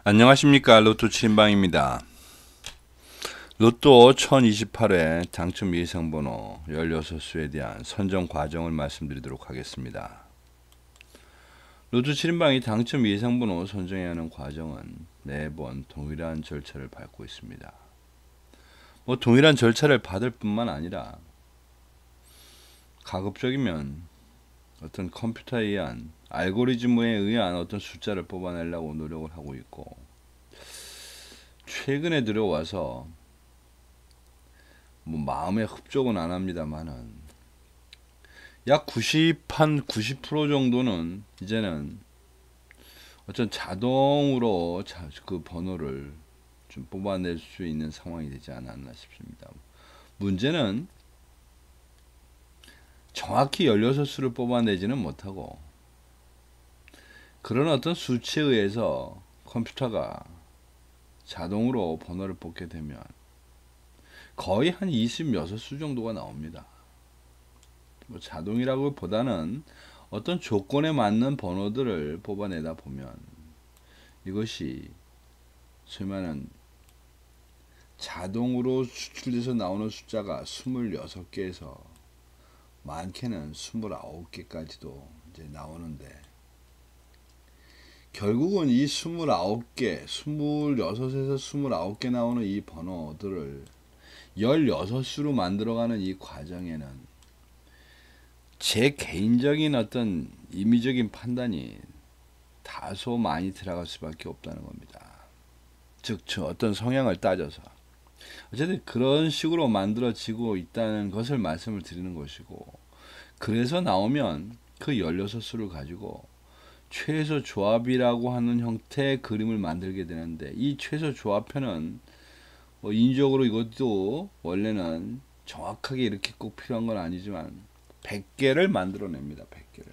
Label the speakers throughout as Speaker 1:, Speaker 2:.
Speaker 1: 안녕하십니까. 로또 치인방입니다. 로또 1028회 당첨 예상번호 16수에 대한 선정 과정을 말씀드리도록 하겠습니다. 로또 치인방이 당첨 예상번호 선정해야 하는 과정은 매번 동일한 절차를 밟고 있습니다. 동일한 절차를 받을 뿐만 아니라 가급적이면 어떤 컴퓨터에 의한 알고리즘에 의한 어떤 숫자를 뽑아내려고 노력을 하고 있고, 최근에 들어와서 마음에 흡족은 안 합니다만은 약 90% 정도는 이제는 어떤 자동으로 그 번호를 좀 뽑아낼 수 있는 상황이 되지 않았나 싶습니다. 문제는 정확히 16수를 뽑아내지는 못하고, 그런 어떤 수치에 의해서 컴퓨터가 자동으로 번호를 뽑게 되면 거의 한 26수 정도가 나옵니다. 자동이라고 보다는 어떤 조건에 맞는 번호들을 뽑아내다 보면 이것이 소위 말하는 자동으로 추출돼서 나오는 숫자가 26개에서 많게는 29개까지도 이제 나오는데, 결국은 이 29개, 26에서 29개 나오는 이 번호들을 16수로 만들어가는 이 과정에는 제 개인적인 어떤 임의적인 판단이 다소 많이 들어갈 수밖에 없다는 겁니다. 즉, 저 어떤 성향을 따져서 어쨌든 그런 식으로 만들어지고 있다는 것을 말씀을 드리는 것이고, 그래서 나오면 그 16수를 가지고 최소 조합이라고 하는 형태의 그림을 만들게 되는데, 이 최소 조합표는 인위적으로 이것도 원래는 정확하게 이렇게 꼭 필요한 건 아니지만 100개를 만들어냅니다. 100개를.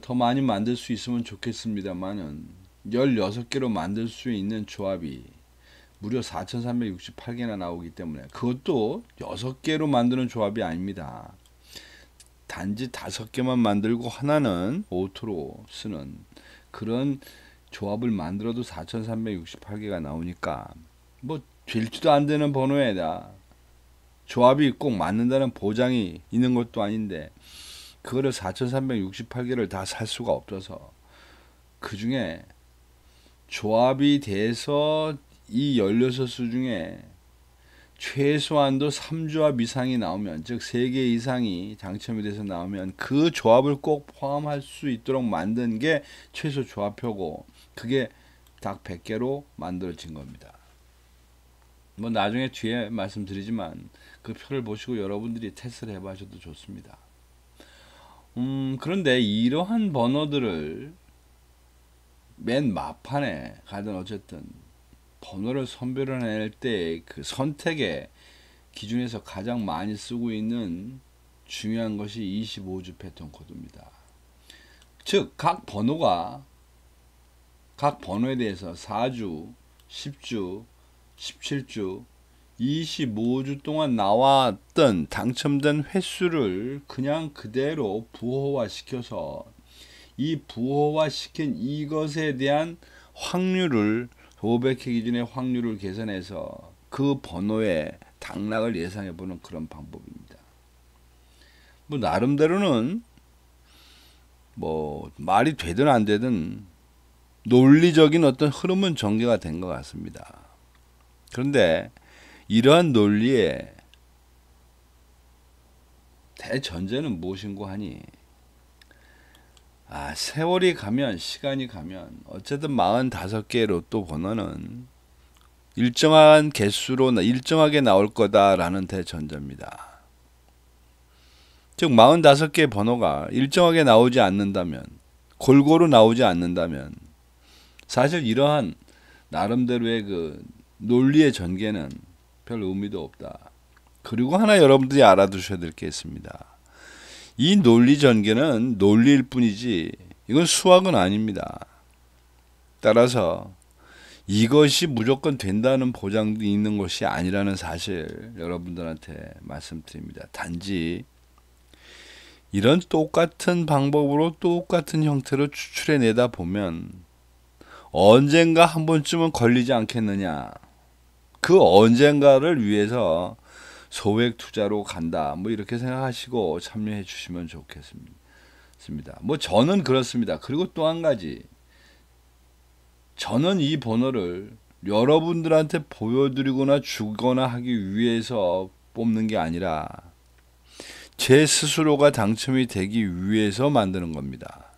Speaker 1: 더 많이 만들 수 있으면 좋겠습니다만은 16개로 만들 수 있는 조합이 무려 4368개나 나오기 때문에 그것도 6개로 만드는 조합이 아닙니다. 단지 5개만 만들고 하나는 오토로 쓰는 그런 조합을 만들어도 4368개가 나오니까 될지도 안 되는 번호에다 조합이 꼭 맞는다는 보장이 있는 것도 아닌데 그거를 4368개를 다 살 수가 없어서, 그 중에 조합이 돼서 이 16수 중에 최소한도 3조합 이상이 나오면, 즉 3개 이상이 당첨이 돼서 나오면 그 조합을 꼭 포함할 수 있도록 만든 게 최소 조합표고, 그게 딱 100개로 만들어진 겁니다. 나중에 뒤에 말씀드리지만 그 표를 보시고 여러분들이 테스트를 해봐셔도 좋습니다. 그런데 이러한 번호들을 맨 막판에 가든 어쨌든 번호를 선별해낼 때 그 선택의 기준에서 가장 많이 쓰고 있는 중요한 것이 25주 패턴 코드입니다. 즉, 각 번호에 대해서 4주, 10주, 17주, 25주 동안 나왔던 당첨된 횟수를 그냥 그대로 부호화시켜서 이 부호화시킨 이것에 대한 확률을 500회 기준의 확률을 계산해서 그 번호의 당락을 예상해보는 그런 방법입니다. 나름대로는 말이 되든 안 되든 논리적인 어떤 흐름은 전개가 된 것 같습니다. 그런데 이러한 논리의 대전제는 무엇인고 하니, 세월이 가면, 시간이 가면 어쨌든 45개의 로또 번호는 일정한 개수로 일정하게 나올 거다라는 대전제입니다. 즉 45개의 번호가 일정하게 나오지 않는다면, 골고루 나오지 않는다면 사실 이러한 나름대로의 그 논리의 전개는 별 의미도 없다. 그리고 하나 여러분들이 알아두셔야 될 게 있습니다. 이 논리 전개는 논리일 뿐이지 이건 수학은 아닙니다. 따라서 이것이 무조건 된다는 보장도 있는 것이 아니라는 사실 여러분들한테 말씀드립니다. 단지 이런 똑같은 방법으로 똑같은 형태로 추출해내다 보면 언젠가 한 번쯤은 걸리지 않겠느냐. 그 언젠가를 위해서 소액 투자로 간다. 뭐 이렇게 생각하시고 참여해 주시면 좋겠습니다. 뭐 저는 그렇습니다. 그리고 또 한 가지. 저는 이 번호를 여러분들한테 보여드리거나 주거나 하기 위해서 뽑는 게 아니라 제 스스로가 당첨이 되기 위해서 만드는 겁니다.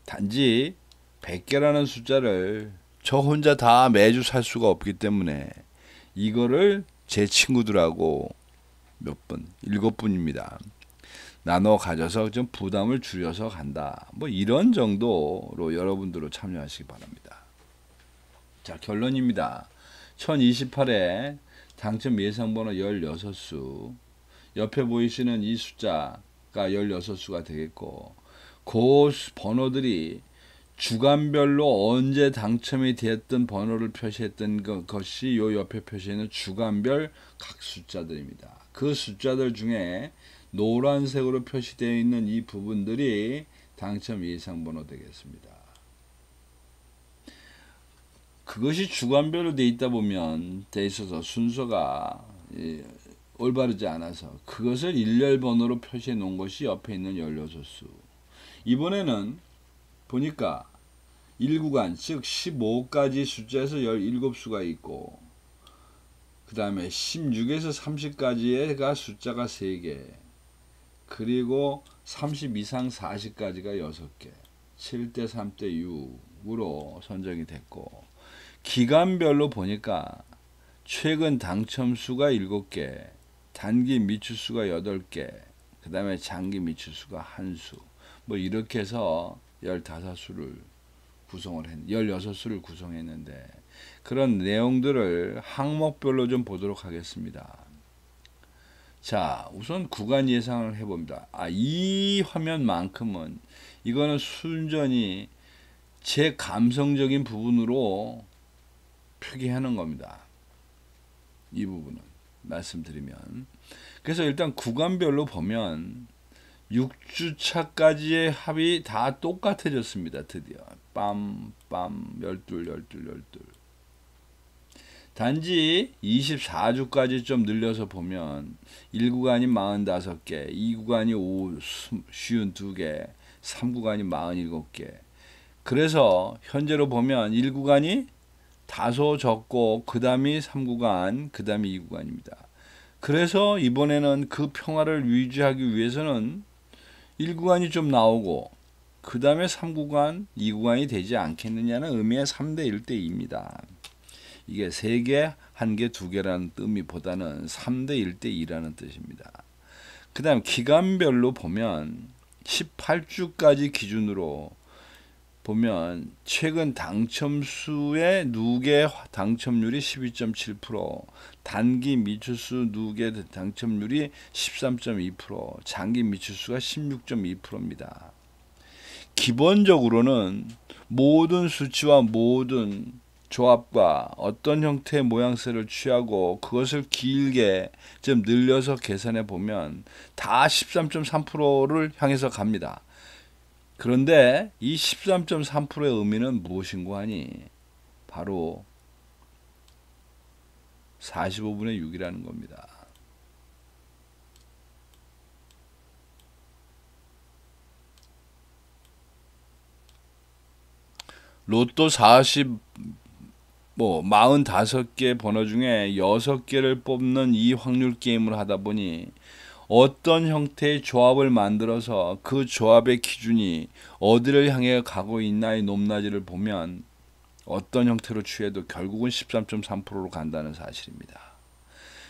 Speaker 1: 단지 100개라는 숫자를 저 혼자 다 매주 살 수가 없기 때문에 이거를 제 친구들하고 몇 분, 7분입니다. 나눠 가져서 좀 부담을 줄여서 간다. 뭐 이런 정도로 여러분들로 참여하시기 바랍니다. 자, 결론입니다. 1028에 당첨 예상번호 16수. 옆에 보이시는 이 숫자가 16수가 되겠고, 그 번호들이 주간별로 언제 당첨이 되었던 번호를 표시했던 것이 요 옆에 표시있는 주간별 각 숫자들입니다. 그 숫자들 중에 노란색으로 표시되어 있는 이 부분들이 당첨 예상번호 되겠습니다. 그것이 주간별로 돼 있다 보면 돼 있어서 순서가 올바르지 않아서 그것을 일렬 번호로 표시해 놓은 것이 옆에 있는 16수. 이번에는 보니까 1구간 즉 15까지 숫자에서 17수가 있고, 그 다음에 16에서 30까지가 숫자가 3개, 그리고 30 이상 40까지가 6개, 7대 3대 6으로 선정이 됐고, 기간별로 보니까 최근 당첨수가 7개, 단기 미추수가 8개, 그 다음에 장기 미추수가 1수, 뭐 이렇게 해서 15수를 구성을 16수를 구성했는데, 그런 내용들을 항목별로 좀 보도록 하겠습니다. 자, 우선 구간 예상을 해봅니다. 이 화면만큼은 이거는 순전히 제 감성적인 부분으로 표기하는 겁니다. 이 부분은 말씀드리면, 그래서 일단 구간별로 보면 6주차까지의 합이 다 똑같아졌습니다. 드디어 빰빰 12 단지 24주까지 좀 늘려서 보면 1구간이 45개, 2구간이 52개, 3구간이 47개. 그래서 현재로 보면 1구간이 다소 적고 그 다음이 3구간, 그 다음이 2구간입니다. 그래서 이번에는 그 평화를 유지하기 위해서는 1구간이 좀 나오고 그 다음에 3구간, 2구간이 되지 않겠느냐는 의미의 3대 1대 2입니다. 이게 3개, 1개, 2개라는 의미보다는 3대 1대 2라는 뜻입니다. 그 다음 기간별로 보면 18주까지 기준으로 보면 최근 당첨수의 누계 당첨률이 12.7%, 단기 미추수 누계 당첨률이 13.2%, 장기 미추수가 16.2%입니다. 기본적으로는 모든 수치와 모든 조합과 어떤 형태의 모양새를 취하고 그것을 길게 좀 늘려서 계산해 보면 다 13.3%를 향해서 갑니다. 그런데 이 13.3%의 의미는 무엇인고 하니 바로 45분의 6이라는 겁니다. 로또 45개 번호 중에 6개를 뽑는 이 확률 게임을 하다 보니 어떤 형태의 조합을 만들어서 그 조합의 기준이 어디를 향해 가고 있나의 높낮이를 보면 어떤 형태로 취해도 결국은 13.3%로 간다는 사실입니다.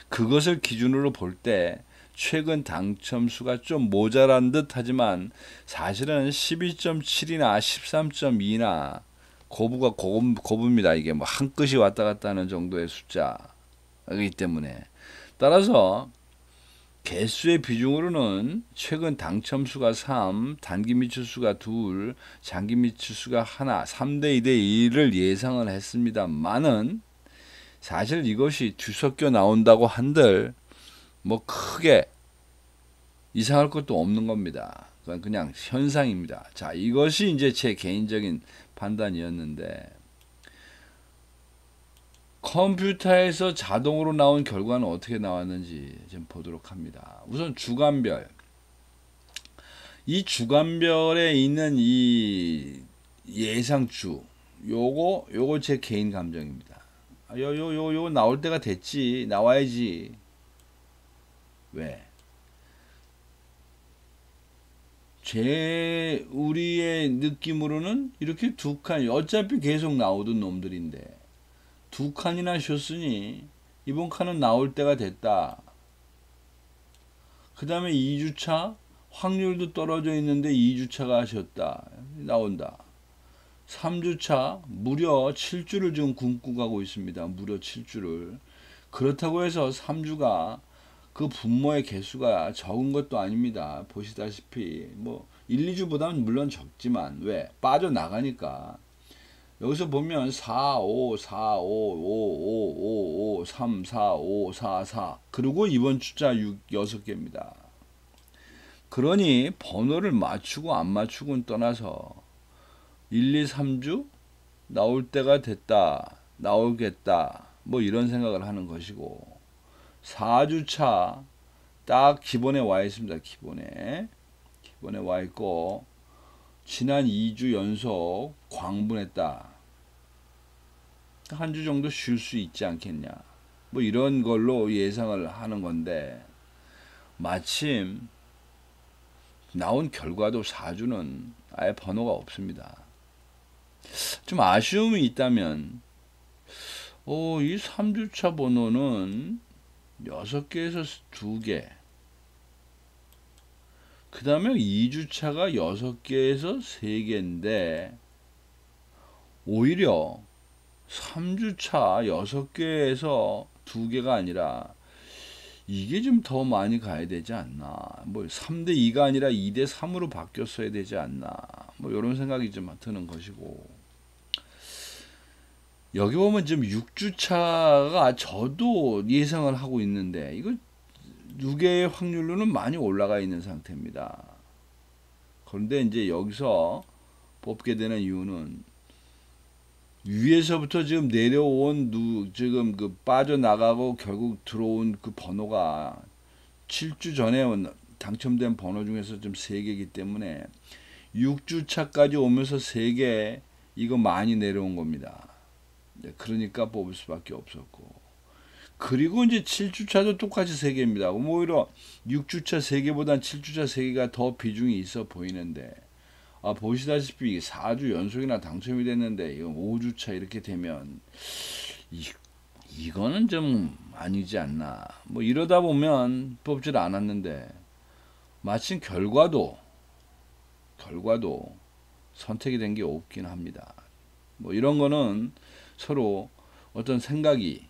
Speaker 1: 그것을 기준으로 볼 때 최근 당첨수가 좀 모자란 듯 하지만 사실은 12.7이나 13.2나 고부입니다. 이게 뭐 한 끗이 왔다 갔다 하는 정도의 숫자이기 때문에, 따라서 개수의 비중으로는 최근 당첨수가 3, 단기 미추수가 2, 장기 미추수가 1, 3대 2대 1을 예상을 했습니다만은 사실 이것이 뒤섞여 나온다고 한들 뭐 크게 이상할 것도 없는 겁니다. 그냥 현상입니다. 자, 이것이 이제 제 개인적인 판단이었는데 컴퓨터에서 자동으로 나온 결과는 어떻게 나왔는지 좀 보도록 합니다. 우선 주간별. 이 주간별에 있는 이 예상주, 요거 제 개인 감정입니다. 요거 나올 때가 됐지, 나와야지. 왜? 우리의 느낌으로는 이렇게 두 칸, 어차피 계속 나오던 놈들인데 두 칸이나 쉬었으니 이번 칸은 나올 때가 됐다. 그 다음에 2주차 확률도 떨어져 있는데 2주차가 하셨다. 나온다. 3주차 무려 7주를 지금 굶고 가고 있습니다. 무려 7주를. 그렇다고 해서 3주가 그 분모의 개수가 적은 것도 아닙니다. 보시다시피 뭐 1, 2주보다는 물론 적지만 왜? 빠져나가니까. 여기서 보면 4, 5, 4, 5, 5, 5, 5, 5, 3, 4, 5, 4, 4 그리고 이번 주자 6개입니다. 그러니 번호를 맞추고 안 맞추고는 떠나서 1, 2, 3주 나올 때가 됐다. 나오겠다. 뭐 이런 생각을 하는 것이고 4주차 딱 기본에 와 있습니다. 기본에 와 있고 지난 2주 연속 광분했다. 한 주 정도 쉴 수 있지 않겠냐. 뭐 이런 걸로 예상을 하는 건데 마침 나온 결과도 4주는 아예 번호가 없습니다. 좀 아쉬움이 있다면 이 3주차 번호는 6개에서 2개 그 다음에 2주차가 6개에서 3개인데 오히려 3주차 6개에서 2개가 아니라 이게 좀 더 많이 가야 되지 않나. 뭐 3대 2가 아니라 2대 3으로 바뀌었어야 되지 않나. 뭐 이런 생각이 좀 드는 것이고 여기 보면 지금 6주차가 저도 예상을 하고 있는데 이거 6개의 확률로는 많이 올라가 있는 상태입니다. 그런데 이제 여기서 뽑게 되는 이유는 위에서부터 지금 내려온 지금 그 빠져나가고 결국 들어온 그 번호가 7주 전에 당첨된 번호 중에서 좀 3개이기 때문에 6주차까지 오면서 3개 이거 많이 내려온 겁니다. 그러니까 뽑을 수밖에 없었고 그리고 이제 7주차도 똑같이 3개입니다. 오히려 6주차 3개보단 7주차 3개가 더 비중이 있어 보이는데 보시다시피 4주 연속이나 당첨이 됐는데 이거 5주차 이렇게 되면 이거는 좀 아니지 않나. 뭐 이러다 보면 뽑질 않았는데 마침 결과도 선택이 된 게 없긴 합니다. 뭐 이런 거는 서로 어떤 생각이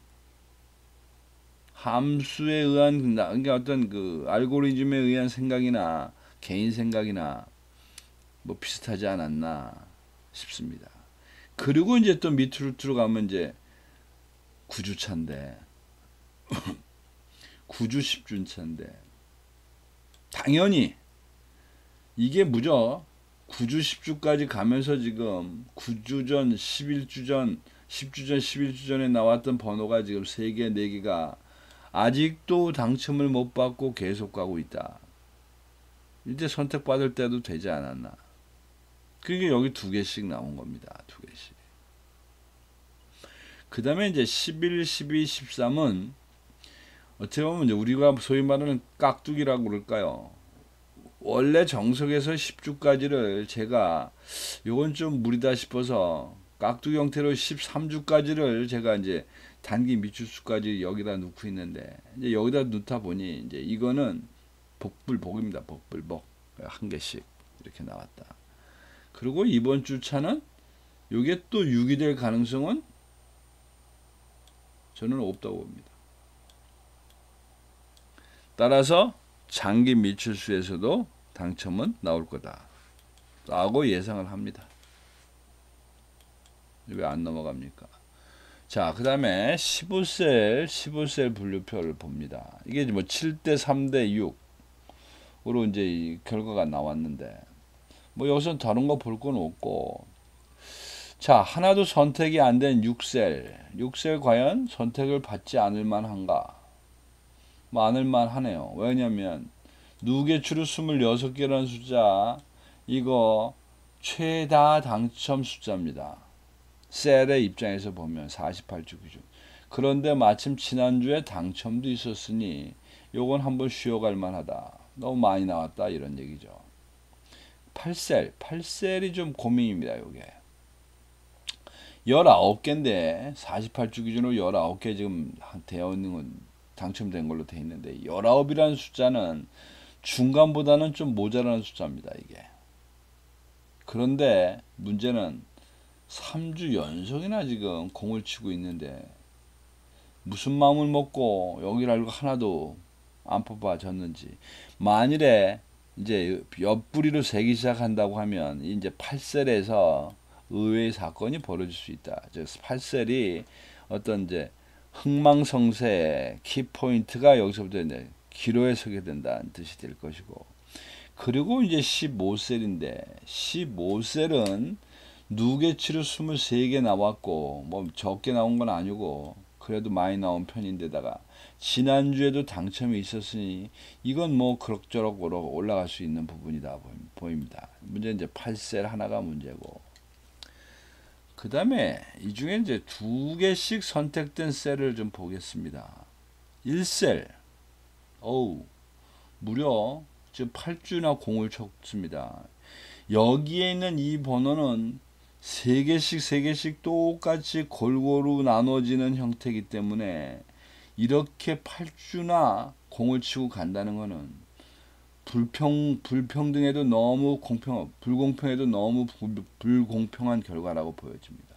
Speaker 1: 함수에 의한 그러니까 어떤 그 알고리즘에 의한 생각이나 개인 생각이나 뭐 비슷하지 않았나 싶습니다. 그리고 이제 또 밑으로 들어가면 이제 9주차인데 9주 10주차인데 당연히 이게 무려 9주 10주까지 가면서 지금 9주 전 11주 전 10주 전 11주 전에 나왔던 번호가 지금 3개 4개가 아직도 당첨을 못 받고 계속 가고 있다. 이제 선택받을 때도 되지 않았나. 그게 여기 2개씩 나온 겁니다. 2개씩. 그 다음에 이제 11, 12, 13은 어떻게 보면 이제 우리가 소위 말하는 깍두기라고 그럴까요? 원래 정석에서 10주까지를 제가 요건 좀 무리다 싶어서 깍두기 형태로 13주까지를 제가 이제 단기 미추수까지 여기다 넣고 있는데 이제 여기다 넣다 보니 이제 이거는 복불복입니다. 복불복 한 개씩 이렇게 나왔다. 그리고 이번 주차는 이게 또 6이 될 가능성은 저는 없다고 봅니다. 따라서 장기 미추수에서도 당첨은 나올 거다 라고 예상을 합니다. 왜 안 넘어갑니까? 자, 그 다음에 15셀 분류표를 봅니다. 이게 뭐 7대 3대 6 이제 이 결과가 나왔는데 뭐 여기서 다른 거 볼 건 없고 자 하나도 선택이 안 된 6셀 과연 선택을 받지 않을 만한가? 뭐 않을 만하네요. 왜냐면 누계추로 26개라는 숫자 이거 최다 당첨 숫자입니다. 셀의 입장에서 보면 48주 기준. 그런데 마침 지난주에 당첨도 있었으니 요건 한번 쉬어갈 만하다. 너무 많이 나왔다 이런 얘기죠. 8셀이 좀 고민입니다. 요게 19개인데 48주 기준으로 19개 지금 되어 있는 건 당첨된 걸로 되어 있는데 19이라는 숫자는 중간보다는 좀 모자라는 숫자입니다. 이게. 그런데 문제는 3주 연속이나 지금 공을 치고 있는데 무슨 마음을 먹고 여기를 알고 하나도 안 뽑아졌는지 만일에 이제 옆구리로 세기 시작한다고 하면 이제 8셀에서 의외의 사건이 벌어질 수 있다. 즉 8셀이 어떤 이제 흥망성쇠 키포인트가 여기서부터 이제 기로에 서게 된다는 뜻이 될 것이고 그리고 이제 15셀인데 15셀은 누계치로 23개 나왔고 뭐 적게 나온 건 아니고 그래도 많이 나온 편인데다가 지난주에도 당첨이 있었으니 이건 뭐 그럭저럭 올라갈 수 있는 부분이다 보입니다. 문제는 이제 8셀 하나가 문제고 그 다음에 이 중에 이제 2개씩 선택된 셀을 좀 보겠습니다. 1셀 어우 무려 지금 8주나 공을 쳤습니다. 여기에 있는 이 번호는 3개씩 똑같이 골고루 나눠지는 형태이기 때문에 이렇게 8주나 공을 치고 간다는 것은 불평등해도 너무 불공평해도 너무 불공평한 결과라고 보여집니다.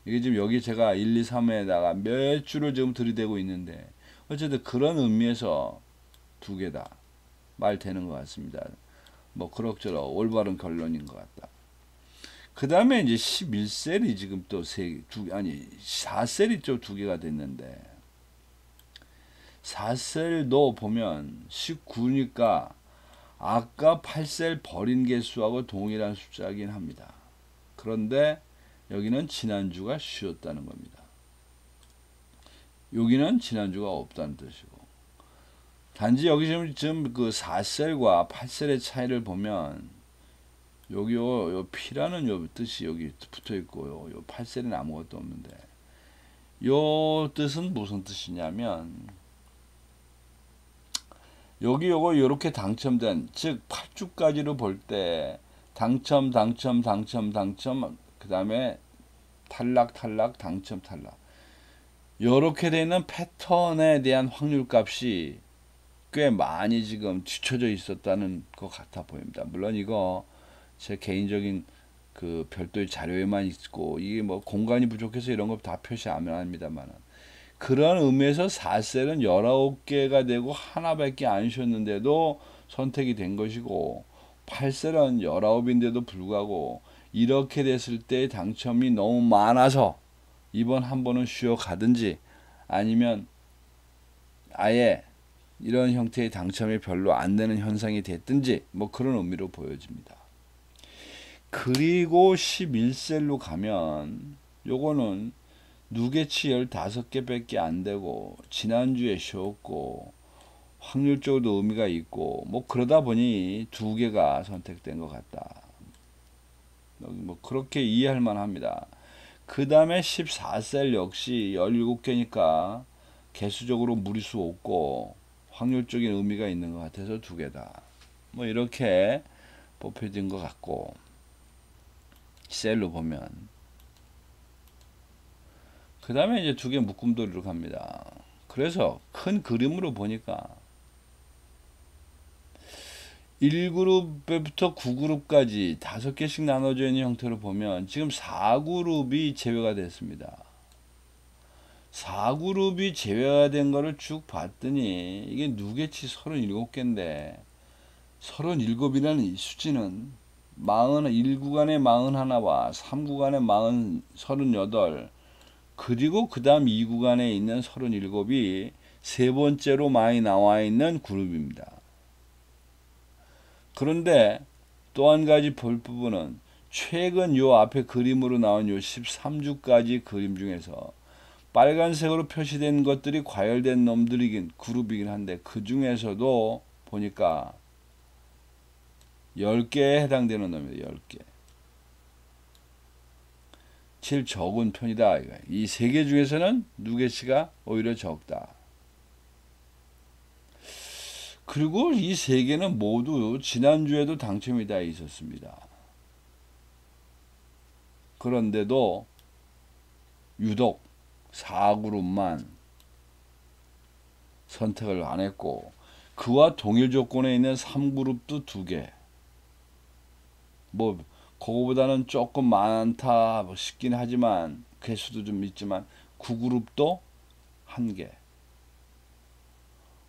Speaker 1: 이게 지금 여기 제가 1, 2, 3에다가 몇 주를 지금 들이대고 있는데 어쨌든 그런 의미에서 2개다 말 되는 것 같습니다. 뭐 그럭저럭 올바른 결론인 것 같다. 그 다음에 이제 11셀이 지금 또 4셀이 또 2개가 됐는데 4셀도 보면 19니까 아까 8셀 버린 개수하고 동일한 숫자이긴 합니다. 그런데 여기는 지난주가 쉬었다는 겁니다. 여기는 지난주가 없다는 뜻이고 단지 여기 지금 그 4셀과 8셀의 차이를 보면 여기 요 P라는 요 뜻이 여기 붙어 있고 요 8셀에는 아무것도 없는데 요 뜻은 무슨 뜻이냐면 여기 요거 요렇게 당첨된 즉 8주까지로 볼 때 당첨 그 다음에 탈락 당첨 탈락 요렇게 되는 패턴에 대한 확률 값이 꽤 많이 지금 뒤쳐져 있었다는 것 같아 보입니다. 물론 이거 제 개인적인 그 별도의 자료에만 있고 이게 뭐 공간이 부족해서 이런 거 다 표시 안 합니다만 그런 의미에서 4셀은 19개가 되고 하나밖에 안 쉬었는데도 선택이 된 것이고 8셀은 19인데도 불구하고 이렇게 됐을 때 당첨이 너무 많아서 이번 한 번은 쉬어 가든지 아니면 아예 이런 형태의 당첨이 별로 안 되는 현상이 됐든지 뭐 그런 의미로 보여집니다. 그리고 11셀로 가면 요거는 누계치 15개 밖에 안 되고 지난주에 쉬었고 확률적으로도 의미가 있고 뭐 그러다 보니 2개가 선택된 것 같다. 뭐 그렇게 이해할 만합니다. 그 다음에 14셀 역시 17개니까 개수적으로 무리수 없고 확률적인 의미가 있는 것 같아서 2개다. 뭐 이렇게 뽑혀진 것 같고 셀로 보면 그 다음에 이제 2개 묶음돌이로 갑니다. 그래서 큰 그림으로 보니까 1그룹부터 9그룹까지 5개씩 나눠져 있는 형태로 보면 지금 4그룹이 제외가 됐습니다. 4그룹이 제외가 된 거를 쭉 봤더니 이게 누계치 37개인데 37이라는 이 수치는 1구간에 41와 3구간에 38 그리고 그 다음 2구간에 있는 37이 세 번째로 많이 나와 있는 그룹입니다. 그런데 또 한 가지 볼 부분은 최근 요 앞에 그림으로 나온 요 13주까지 그림 중에서 빨간색으로 표시된 것들이 과열된 놈들이긴 그룹이긴 한데 그 중에서도 보니까 10개에 해당되는 놈입니다. 10개. 제일 적은 편이다. 이 세 개 중에서는 누게시가 오히려 적다. 그리고 이 세 개는 모두 지난주에도 당첨이 다 있었습니다. 그런데도 유독 4그룹만 선택을 안 했고 그와 동일 조건에 있는 3그룹도 2개. 뭐 그거보다는 조금 많다 싶긴 하지만 개수도 좀 있지만 9그룹도 1개.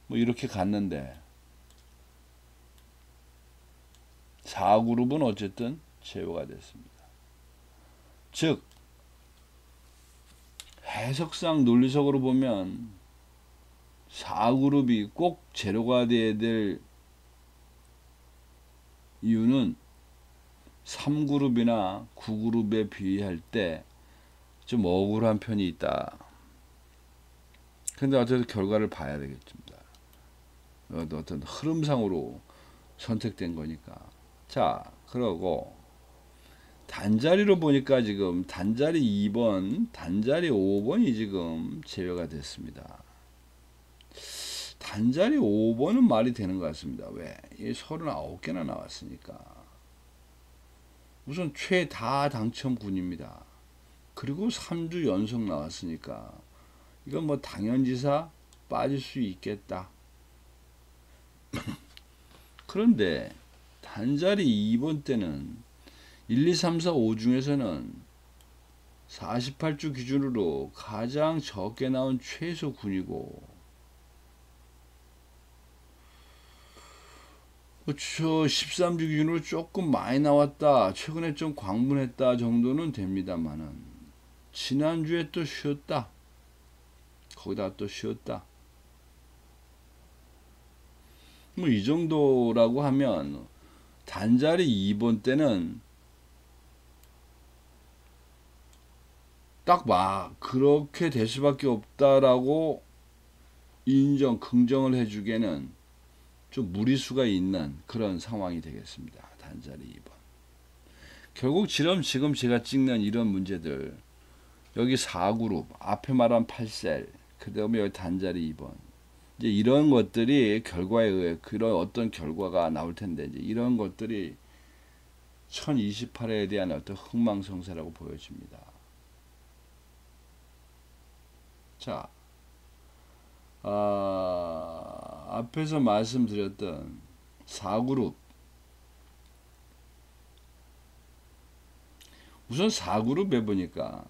Speaker 1: 뭐 이렇게 갔는데 4그룹은 어쨌든 제외가 됐습니다. 즉 해석상 논리적으로 보면 4그룹이 꼭 제로가 돼야 될 이유는 3그룹이나 9그룹에 비할 때 좀 억울한 편이 있다. 근데 어쨌든 결과를 봐야 되겠습니다. 어떤 흐름상으로 선택된 거니까. 자, 그러고 단자리로 보니까 지금 단자리 2번, 단자리 5번이 지금 제외가 됐습니다. 단자리 5번은 말이 되는 것 같습니다. 왜? 이 39개나 나왔으니까. 우선 최다 당첨군입니다. 그리고 3주 연속 나왔으니까 이건 뭐 당연지사 빠질 수 있겠다. 그런데 단자리 2번 때는 1, 2, 3, 4, 5 중에서는 48주 기준으로 가장 적게 나온 최소군이고 13주 기준으로 조금 많이 나왔다, 최근에 좀 광분했다 정도는 됩니다만은 지난주에 또 쉬었다, 거기다 또 쉬었다, 뭐 이 정도라고 하면 단자리 2번 때는 딱 막 그렇게 될 수밖에 없다라고 인정, 긍정을 해주기에는 좀 무리수가 있는 그런 상황이 되겠습니다. 단자리 2번. 결국 지금 제가 찍는 이런 문제들, 여기 4그룹, 앞에 말한 8셀, 그 다음에 여기 단자리 2번. 이제 이런 것들이 결과에 의해 그런 어떤 결과가 나올 텐데, 이제 이런 것들이 1028회에 대한 어떤 흥망성쇠라고 보여집니다. 자, 앞에서 말씀드렸던 4그룹, 우선 4그룹에 보니까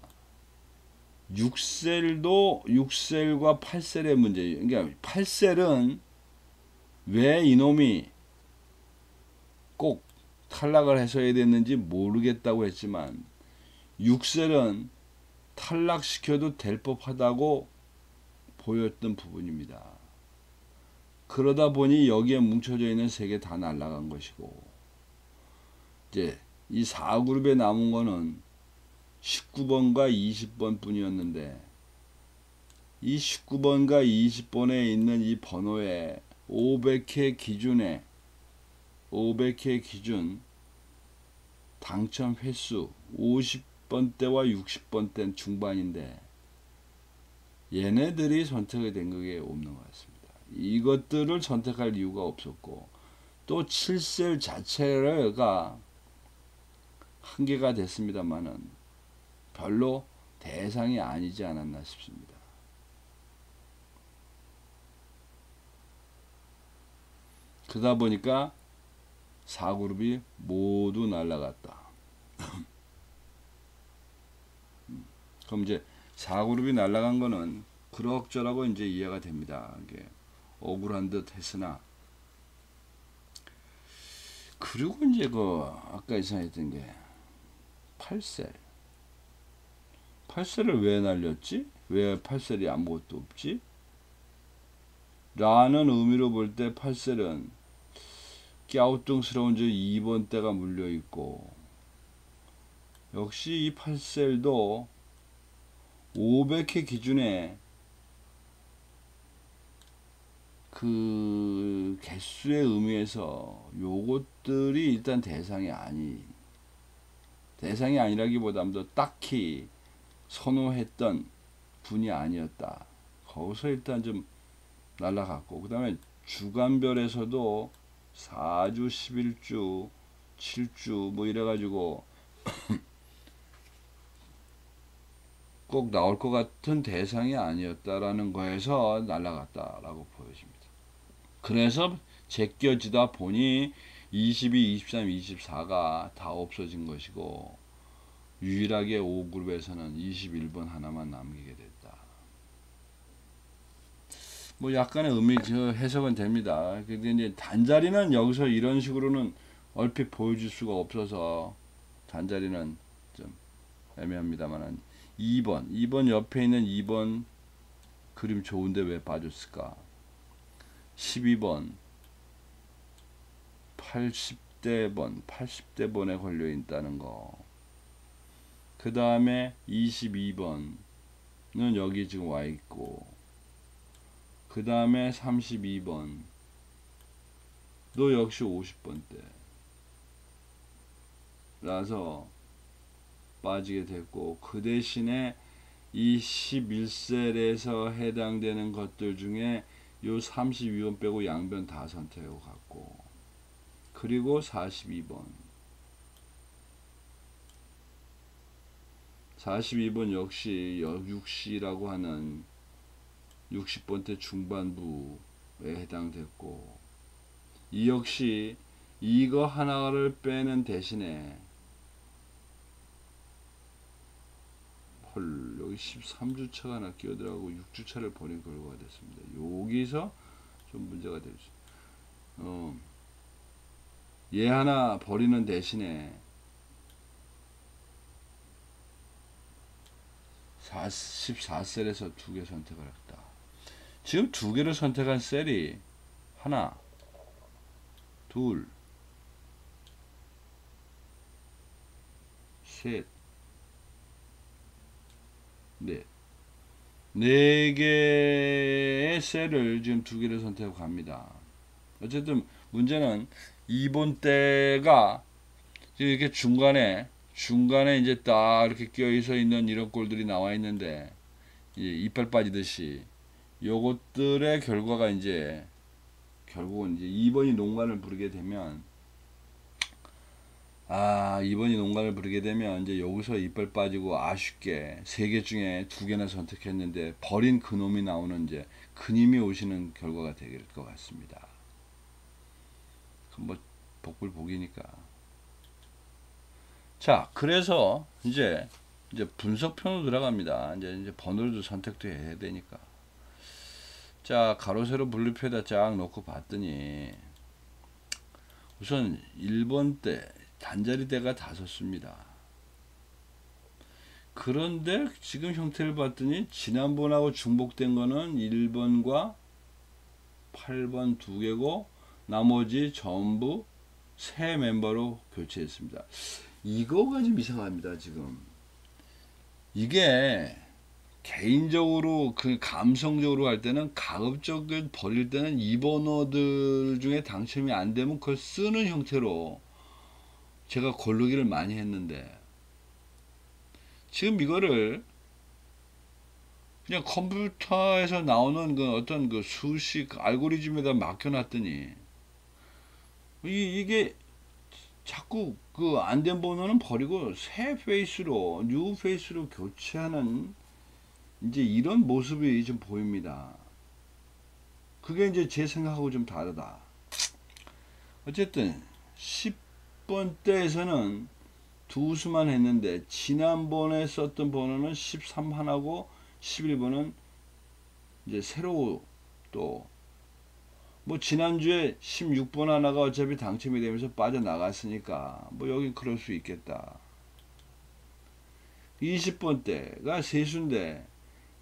Speaker 1: 6셀과 8셀의 문제. 그러니까 8셀은 왜 이놈이 꼭 탈락을 해서야 됐는지 모르겠다고 했지만 6셀은 탈락시켜도 될 법하다고 보였던 부분입니다. 그러다 보니 여기에 뭉쳐져 있는 3개 다 날아간 것이고, 이제 이 4그룹에 남은 거는 19번과 20번 뿐이었는데, 이 19번과 20번에 있는 이 번호에 500회 기준 당첨 횟수 50번대와 60번대 중반인데 얘네들이 선택이 된 게 없는 것 같습니다. 이것들을 선택할 이유가 없었고, 또 7셀 자체가 한계가 됐습니다만은 별로 대상이 아니지 않았나 싶습니다. 그러다 보니까 4그룹이 모두 날라갔다. 그럼 이제 4그룹이 날라간 거는 그럭저럭 이제 이해가 됩니다. 이게 억울한 듯 했으나, 그리고 이제 아까 이상했던 게 8셀을 왜 날렸지? 왜 8셀이 아무것도 없지? 라는 의미로 볼 때 8셀은 갸우뚱스러운 저 2번 대가 물려 있고, 역시 이 8셀도 500회 기준에 그 개수의 의미에서 요것들이 일단 대상이 아니라기보다도 딱히 선호했던 분이 아니었다. 거기서 일단 좀 날라갔고, 그 다음에 주간별에서도 4주, 11주, 7주 뭐 이래가지고 꼭 나올 것 같은 대상이 아니었다라는 거에서 날라갔다라고 보여집니다. 그래서 제껴지다 보니 22, 23, 24가 다 없어진 것이고, 유일하게 5그룹에서는 21번 하나만 남기게 됐다. 뭐 약간의 해석은 됩니다. 근데 이제 단자리는 여기서 이런 식으로는 얼핏 보여줄 수가 없어서 단자리는 좀 애매합니다만은 2번 옆에 있는 2번 그림 좋은데 왜 빠졌을까? 12번 80대 번에 걸려 있다는 거. 그 다음에 22번은 여기 지금 와 있고, 그 다음에 32번도 역시 50번대라서 빠지게 됐고, 그 대신에 이 11셀에서 해당되는 것들 중에 요 32번 빼고 양변 다 선택하고 갔고, 그리고 42번 역시 6시라고 하는 60번대 중반부에 해당됐고, 이 역시 이거 하나를 빼는 대신에 여기 13주차가 하나 끼어들어가고 6주차를 버린 결과가 됐습니다. 여기서 좀 문제가 되죠. 얘 하나 버리는 대신에 14셀에서 2개 선택을 했다. 지금 2개를 선택한 셀이 하나, 둘, 셋, 넷. 4개의 셀을 지금 2개를 선택하고 갑니다. 어쨌든 문제는 2번 때가 이렇게 중간에 이제 딱 이렇게 끼어서 있는 이런 꼴들이 나와 있는데, 이제 이빨 빠지듯이 요것들의 결과가 이제 결국은 이제 2번이 농간을 부르게 되면, 2번이 농간을 부르게 되면 이제 여기서 이빨 빠지고 아쉽게 3개 중에 2개나 선택했는데 버린 그놈이 나오는 이제 그님이 오시는 결과가 될 것 같습니다. 뭐 복불 복이니까. 자, 그래서 이제 분석편으로 들어갑니다. 이제 번호도 선택도 해야 되니까. 자, 가로 세로 분류표에다 쫙 놓고 봤더니 우선 1번 때 단자리 대가 5수입니다. 그런데 지금 형태를 봤더니 지난번하고 중복된 거는 1번과 8번 2개고 나머지 전부 새 멤버로 교체했습니다. 이거가 좀 이상합니다. 지금 이게 개인적으로 그 감성적으로 할 때는 가급적을 버릴 때는 2번호들 중에 당첨이 안 되면 그걸 쓰는 형태로 제가 고르기를 많이 했는데, 지금 이거를 그냥 컴퓨터에서 나오는 그 어떤 그 수식 알고리즘에다 맡겨놨더니 이게 자꾸 그 안 된 번호는 버리고 새 페이스로 뉴 페이스로 교체하는 이제 이런 모습이 좀 보입니다. 그게 이제 제 생각하고 좀 다르다. 어쨌든 10번 때에서는 2수만 했는데 지난번에 썼던 번호는 13하나고 11번은 이제 새로 또 뭐 지난주에 16번 하나가 어차피 당첨이 되면서 빠져나갔으니까 뭐 여긴 그럴 수 있겠다. 20번 때가 세수인데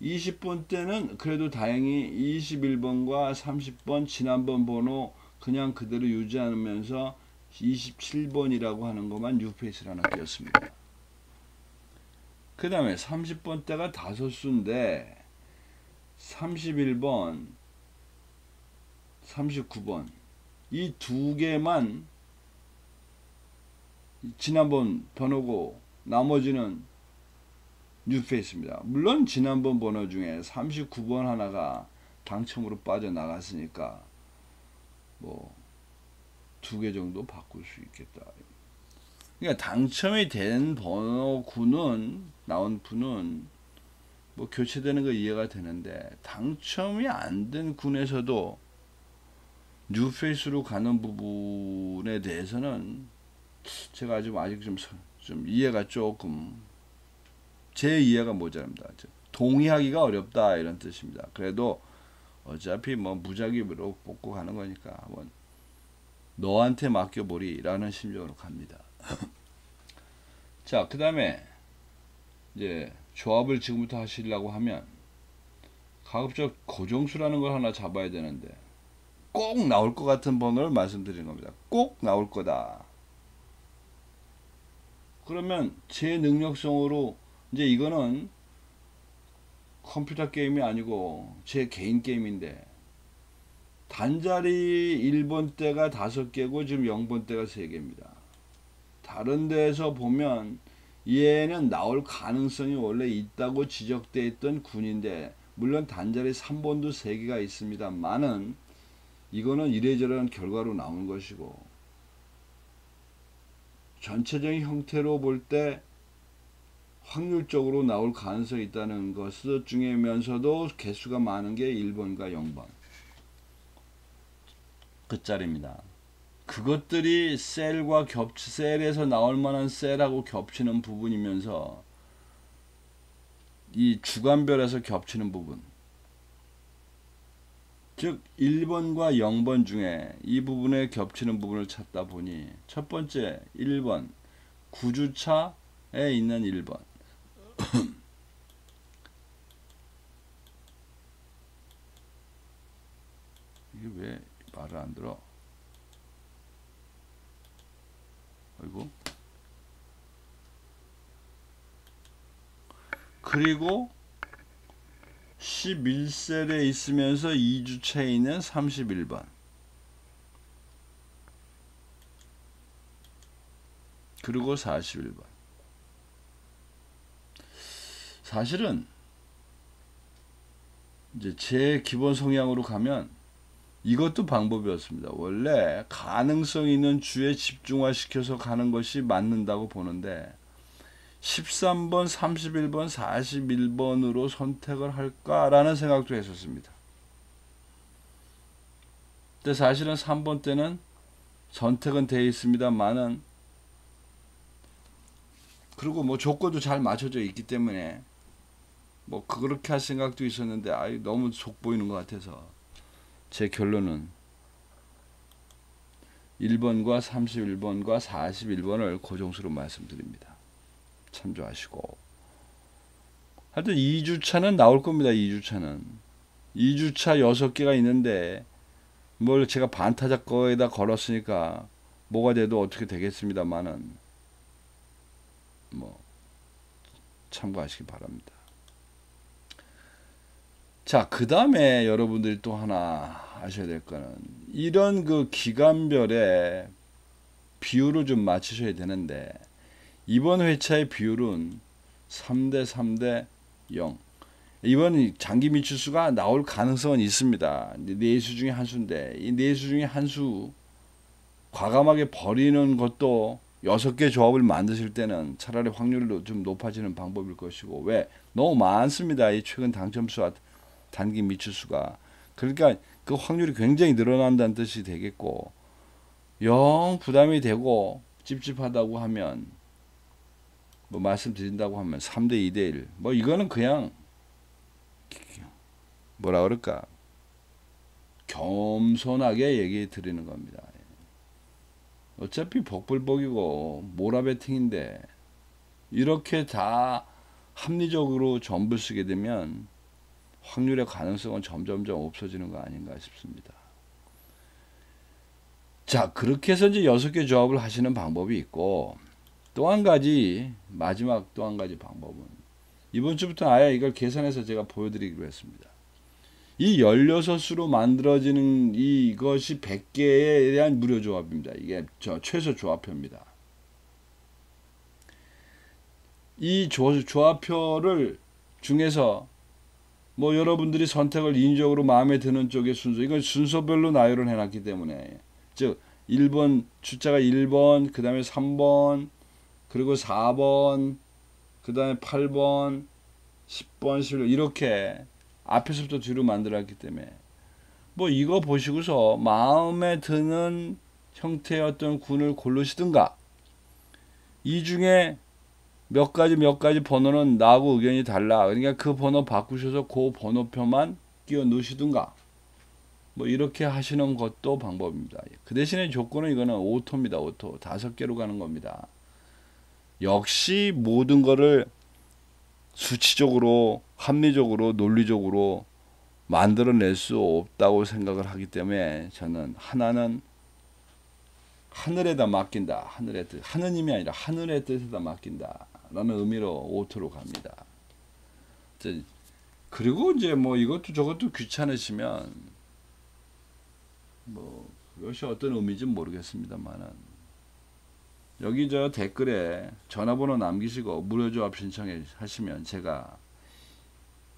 Speaker 1: 20번 때는 그래도 다행히 21번과 30번 지난번 번호 그냥 그대로 유지하면서 27번이라고 하는 것만 뉴페이스를 하나 띄었습니다. 그 다음에 30번 대가 다소수인데 31번 39번 이 두 개만 지난번 번호고 나머지는 뉴페이스입니다. 물론 지난번 번호 중에 39번 하나가 당첨으로 빠져나갔으니까 뭐 2개 정도 바꿀 수 있겠다. 그러니까 당첨이 된 번호군은 나온 분은 뭐 교체되는 거 이해가 되는데 당첨이 안 된 군에서도 뉴페이스로 가는 부분에 대해서는 제가 아직 좀 이해가 조금 제 이해가 모자랍니다. 동의하기가 어렵다 이런 뜻입니다. 그래도 어차피 뭐 무작위로 뽑고 가는 거니까 한번 너한테 맡겨보리 라는 심정으로 갑니다. 자, 그 다음에 이제 조합을 지금부터 하시려고 하면 가급적 고정수라는 걸 하나 잡아야 되는데 꼭 나올 것 같은 번호를 말씀드리는 겁니다. 꼭 나올 거다. 그러면 제 능력성으로 이제 이거는 컴퓨터 게임이 아니고 제 개인 게임인데 단자리 1번 대가 5개고 지금 0번 대가 3개입니다. 다른 데에서 보면 얘는 나올 가능성이 원래 있다고 지적되어 있던 군인데 물론 단자리 3번도 3개가 있습니다만은 이거는 이래저래한 결과로 나온 것이고 전체적인 형태로 볼 때 확률적으로 나올 가능성이 있다는 것 중이면서도 개수가 많은 게 1번과 0번 끝자리입니다. 그것들이 셀에서 나올 만한 셀하고 겹치는 부분이면서 이 주간별에서 겹치는 부분 즉 1번과 0번 중에 이 부분에 겹치는 부분을 찾다 보니 첫 번째 1번 9주차에 있는 1번 이게 왜 말을 안 들어? 아이고. 그리고 11셀에 있으면서 2주차에 있는 31번 그리고 41번 사실은 이제 제 기본 성향으로 가면 이것도 방법이었습니다. 원래 가능성 있는 주에 집중화시켜서 가는 것이 맞는다고 보는데 13번, 31번, 41번으로 선택을 할까라는 생각도 했었습니다. 근데 사실은 3번 때는 선택은 되어 있습니다만은 그리고 뭐 조건도 잘 맞춰져 있기 때문에 뭐 그렇게 할 생각도 있었는데 너무 속 보이는 것 같아서 제 결론은 1번과 31번과 41번을 고정수로 말씀드립니다. 참조하시고 하여튼 2주차는 나올 겁니다. 2주차 6개가 있는데 뭘 제가 반타작 거에다 걸었으니까 뭐가 돼도 어떻게 되겠습니다만은 뭐 참고하시기 바랍니다. 자, 그 다음에 여러분들이 또 하나 아셔야 될 거는 이런 그 기간별의 비율을 좀 맞추셔야 되는데 이번 회차의 비율은 3대 3대 0 이번 장기 미추수가 나올 가능성은 있습니다. 4수 중에 한 수인데 이 4수 중에 한 수 과감하게 버리는 것도 6개 조합을 만드실 때는 차라리 확률도 좀 높아지는 방법일 것이고 왜? 너무 많습니다. 이 최근 당첨수와 단기 미추수가 그러니까 그 확률이 굉장히 늘어난다는 뜻이 되겠고 영 부담이 되고 찝찝하다고 하면 뭐 말씀드린다고 하면 3대 2대 1 뭐 이거는 그냥 뭐라 그럴까 겸손하게 얘기 드리는 겁니다. 어차피 복불복이고 모라베팅인데 이렇게 다 합리적으로 전부 쓰게 되면 확률의 가능성은 점점점 없어지는 거 아닌가 싶습니다. 자, 그렇게 해서 이제 6개 조합을 하시는 방법이 있고, 또 한 가지, 마지막 또 한 가지 방법은, 이번 주부터 아예 이걸 계산해서 제가 보여드리기로 했습니다. 이 16수로 만들어지는 이것이 100개에 대한 무료 조합입니다. 이게 최소 조합표입니다. 이 조합표를 중에서 뭐 여러분들이 선택을 인위적으로 마음에 드는 쪽의 순서, 이건 순서별로 나열을 해놨기 때문에, 즉 1번 숫자가 1번, 그 다음에 3번, 그리고 4번, 그 다음에 8번, 10번, 11번 이렇게 앞에서부터 뒤로 만들었기 때문에, 뭐 이거 보시고서 마음에 드는 형태의 어떤 군을 고르시든가, 이 중에 몇 가지 번호는 나하고 의견이 달라, 그러니까 그 번호 바꾸셔서 그 번호표만 끼워 넣으시든가, 뭐 이렇게 하시는 것도 방법입니다. 그 대신에 조건은 이거는 오토입니다. 오토 5개로 가는 겁니다. 역시 모든 거를 수치적으로, 합리적으로, 논리적으로 만들어낼 수 없다고 생각을 하기 때문에, 저는 하나는 하늘에다 맡긴다. 하늘의 뜻, 하느님이 아니라 하늘의 뜻에다 맡긴다 라는 의미로 오토로 갑니다. 그리고 이제 뭐 이것도 저것도 귀찮으시면 뭐 그것이 어떤 의미인지 모르겠습니다만은, 여기 저 댓글에 전화번호 남기시고 무료 조합 신청해 하시면, 제가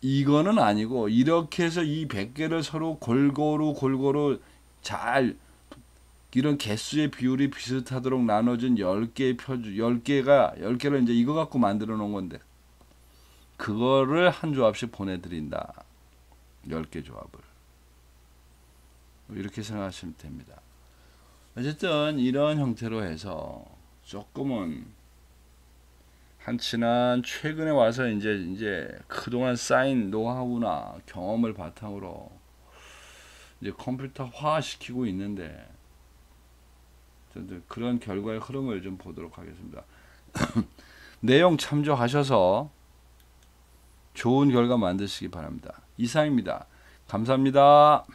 Speaker 1: 이거는 아니고 이렇게 해서 이 100개를 서로 골고루 잘, 이런 개수의 비율이 비슷하도록 나눠진 10개의 표주, 10개를 이제 이거 갖고 만들어 놓은 건데, 그거를 한 조합씩 보내드린다. 10개 조합을. 이렇게 생각하시면 됩니다. 어쨌든 이런 형태로 해서 조금은 한치난 최근에 와서 이제 그동안 쌓인 노하우나 경험을 바탕으로 이제 컴퓨터화 시키고 있는데, 그런 결과의 흐름을 좀 보도록 하겠습니다. 내용 참조하셔서 좋은 결과 만드시기 바랍니다. 이상입니다. 감사합니다.